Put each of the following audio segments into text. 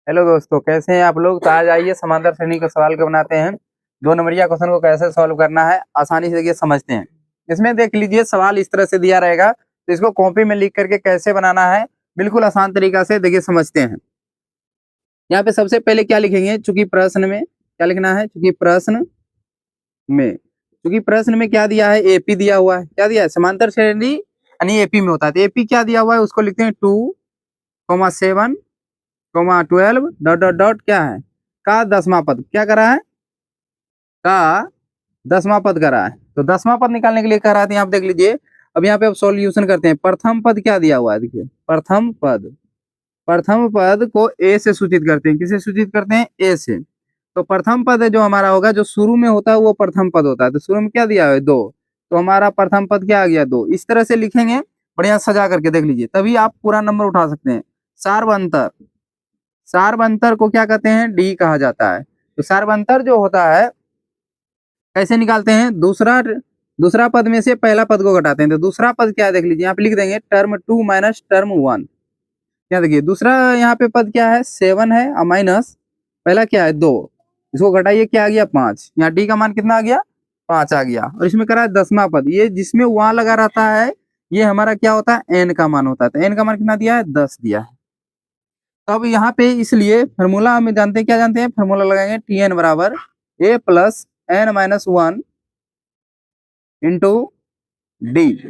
Hello दोस्तों, कैसे हैं आप लोग। तो आज आइए समांतर श्रेणी के सवाल को बनाते हैं। 2 नंबरिया क्वेश्चन को कैसे सॉल्व करना है आसानी से देखिए समझते हैं। इसमें देख लीजिए सवाल इस तरह से दिया रहेगा, तो इसको कॉपी में लिख करके कैसे बनाना है बिल्कुल आसान तरीका से देखिए समझते हैं। यहाँ पे सबसे पहले क्या लिखेंगे, चूंकि प्रश्न में क्या लिखना है, चूंकि प्रश्न में क्या दिया है, एपी दिया हुआ है। क्या दिया है, समांतर श्रेणी यानी एपी में होता है। तो एपी क्या दिया हुआ है उसको लिखते हैं 2,7, 12 डॉट डॉट डॉट क्या है का 10वां पद। क्या करा है, का 10वां पद करा है। तो 10वां पद निकालने के लिए कह रहा है, यहाँ पे देख लीजिए। अब यहाँ पे अब सॉल्यूशन करते हैं। प्रथम पद क्या दिया हुआ है, देखिए प्रथम पद को ए से सूचित करते हैं। किसे सूचित करते हैं, ए से। तो प्रथम पद जो हमारा होगा, जो शुरू में होता है वो प्रथम पद होता है। तो शुरू में क्या दिया है, 2। तो हमारा प्रथम पद क्या आ गया, 2। इस तरह से लिखेंगे बढ़िया सजा करके, देख लीजिए, तभी आप पूरा नंबर उठा सकते हैं। सार्वंतर को क्या कहते हैं, डी कहा जाता है। तो सार्वंतर जो होता है कैसे निकालते हैं, दूसरा पद में से पहला पद को घटाते हैं। तो दूसरा पद क्या है, देख लीजिए, यहाँ पे लिख देंगे टर्म 2 माइनस टर्म 1। क्या देखिए, दूसरा यहाँ पे पद क्या है, 7 है और माइनस पहला क्या है, 2। इसको घटाइए, क्या आ गया, 5। यहाँ डी का मान कितना आ गया, 5 आ गया। और इसमें करा है 10वां पद, ये जिसमें वहां लगा रहता है ये हमारा क्या होता है, एन का मान होता है। तो एन का मान कितना दिया है, 10 दिया है। तो अब यहाँ पे इसलिए फार्मूला हम जानते हैं, क्या जानते हैं, फार्मूला लगाएंगे टी एन बराबर A plus N minus 1 into D.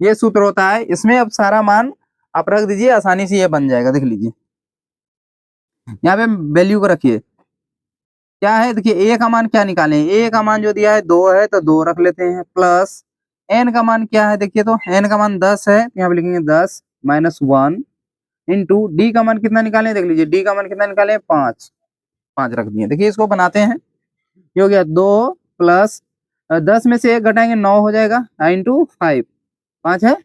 ये सूत्र होता है। इसमें अब सारा मान आप रख दीजिए, आसानी से ये बन जाएगा। देख लीजिए, यहाँ पे वैल्यू को रखिए, क्या है, देखिए ए का मान क्या निकालें, ए का मान जो दिया है 2 है, तो 2 रख लेते हैं, प्लस एन का मान क्या है, देखिए तो एन का मान 10 है, यहाँ पे लिखेंगे 10 माइनस 1 इंटू डी का मान कितना निकालें, देख लीजिए डी का मान कितना निकालें, 5 रख दिए। देखिए इसको बनाते हैं, ये हो गया 2 प्लस 10 में से 1 घटाएंगे 9 हो जाएगा, इंटू 5, 5 है।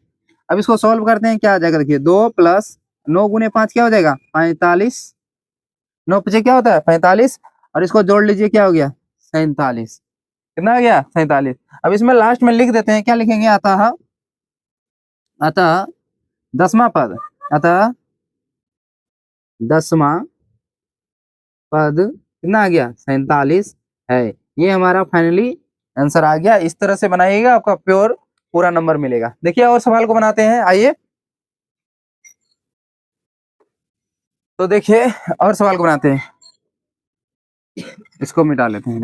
अब इसको सॉल्व करते हैं, क्या आ जाएगा, देखिए 2 प्लस 9 गुने 5 क्या हो जाएगा, 45। 9 पीछे क्या होता है, 45। और इसको जोड़ लीजिए, क्या हो गया, 47। कितना हो गया, 47। अब इसमें लास्ट में लिख देते हैं, क्या लिखेंगे, अतः 10वां पद, अतः 10वां पद कितना आ गया, 47 है। ये हमारा फाइनली आंसर आ गया। इस तरह से बनाइएगा, आपका प्योर पूरा नंबर मिलेगा। देखिए और सवाल को बनाते हैं, आइए। तो देखिए और सवाल को बनाते हैं, इसको मिटा लेते हैं।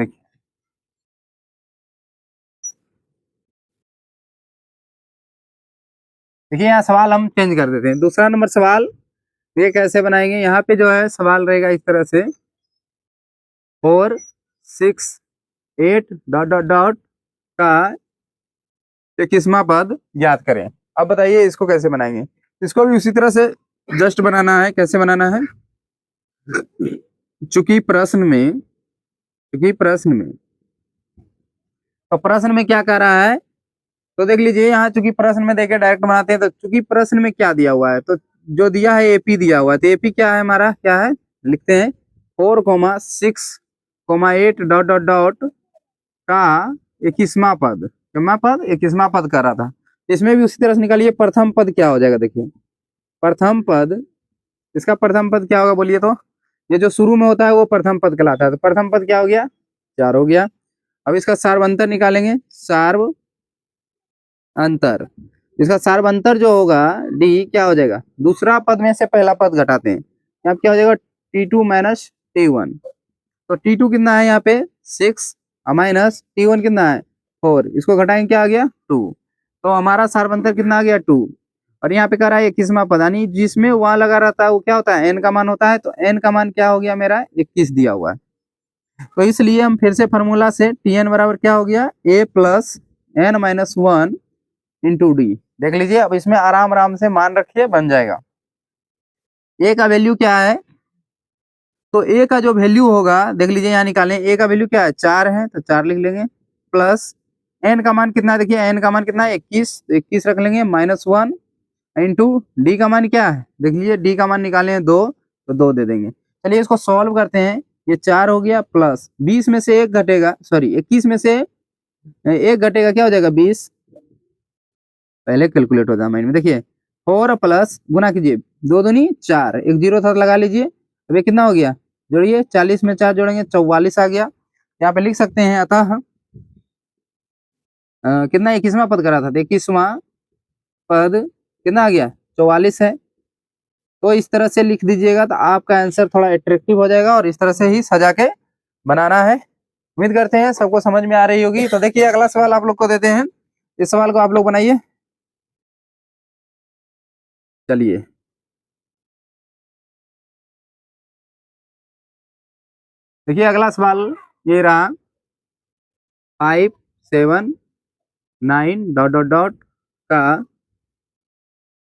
देखिए यहाँ सवाल हम चेंज कर देते हैं। दूसरा नंबर सवाल ये कैसे बनाएंगे, यहाँ पे जो है सवाल रहेगा इस तरह से, 4, 6, 8 डॉट डॉट डॉट का 21वां पद ज्ञात करें। अब बताइए इसको कैसे बनाएंगे। इसको भी उसी तरह से जस्ट बनाना है। कैसे बनाना है, चूंकि प्रश्न में तो प्रश्न में क्या कह रहा है, तो देख लीजिए यहाँ चूंकि प्रश्न में देखे डायरेक्ट बनाते हैं। तो चूंकि प्रश्न में क्या दिया हुआ है, तो जो दिया है एपी दिया हुआ है। तो एपी क्या है हमारा, क्या है, लिखते हैं 4,6,8 डॉट डॉट डॉट का 21वां पद। 21वां पद कर रहा था। इसमें भी उसी तरह से निकालिए, प्रथम पद क्या हो जाएगा, देखिए प्रथम पद, इसका प्रथम पद क्या होगा बोलिए तो, ये जो शुरू में होता है वो प्रथम पद कहलाता है। तो प्रथम पद क्या हो गया, 4 हो गया। अब इसका सार्वंतर निकालेंगे, अंतर, इसका सार्वंतर जो होगा डी क्या हो जाएगा, दूसरा पद में से पहला पद घटाते हैं, यहाँ क्या हो जाएगा, T2 माइनस T1। तो T2 कितना है यहाँ पे 6 माइनस T1 कितना है 4। इसको घटाएंगे, क्या आ गया 2। तो हमारा सार्वंतर कितना आ गया 2। और यहाँ पे कह रहा है 21वां पद, यानी जिसमें वहां लगा रहता है वो क्या होता है, एन का मान होता है। तो एन का मान क्या हो गया मेरा, 21 दिया हुआ है। तो इसलिए हम फिर से फॉर्मूला से Tn बराबर क्या हो गया, a plus N minus 1 into D. देख लीजिए, अब इसमें आराम आराम से मान रखिए, बन जाएगा। ए का वैल्यू क्या है, तो ए का जो वैल्यू होगा देख लीजिए, यहाँ निकालें। ए का वैल्यू क्या है, 4 है, तो 4 लिख लेंगे, प्लस एन का मान कितना है, देखिए एन का मान कितना है 21, तो 21 रख लेंगे, माइनस 1 इंटू डी का मान क्या है, देख लीजिए डी का मान निकालें 2, तो 2 दे देंगे। चलिए इसको सॉल्व करते हैं। ये 4 हो गया, प्लस 20 में से 1 घटेगा, सॉरी 21 में से 1 घटेगा, क्या हो जाएगा 20। पहले कैलकुलेट होता है माइंड में, देखिए 4 प्लस गुना कीजिए, 2 दूनी 4, एक जीरो था लगा लीजिए, अब ये कितना हो गया, जोड़िए 40 में 4 जोड़ेंगे 44 आ गया। यहाँ पे लिख सकते हैं अतः कितना 21वां पद करा था, 21वां पद कितना आ गया 44 है। तो इस तरह से लिख दीजिएगा तो आपका आंसर थोड़ा अट्रैक्टिव हो जाएगा, और इस तरह से ही सजा के बनाना है। उम्मीद करते हैं सबको समझ में आ रही होगी। तो देखिए अगला सवाल आप लोग को देते हैं, इस सवाल को आप लोग बनाइए। चलिए देखिए अगला सवाल ये रहा, 5 7 9 डॉट डॉट डॉट का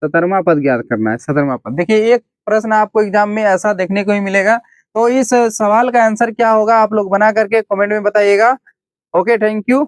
17वां पद ज्ञात करना है। 17वां पद, देखिए एक प्रश्न आपको एग्जाम में ऐसा देखने को ही मिलेगा। तो इस सवाल का आंसर क्या होगा आप लोग बना करके कमेंट में बताइएगा। Okay, thank you.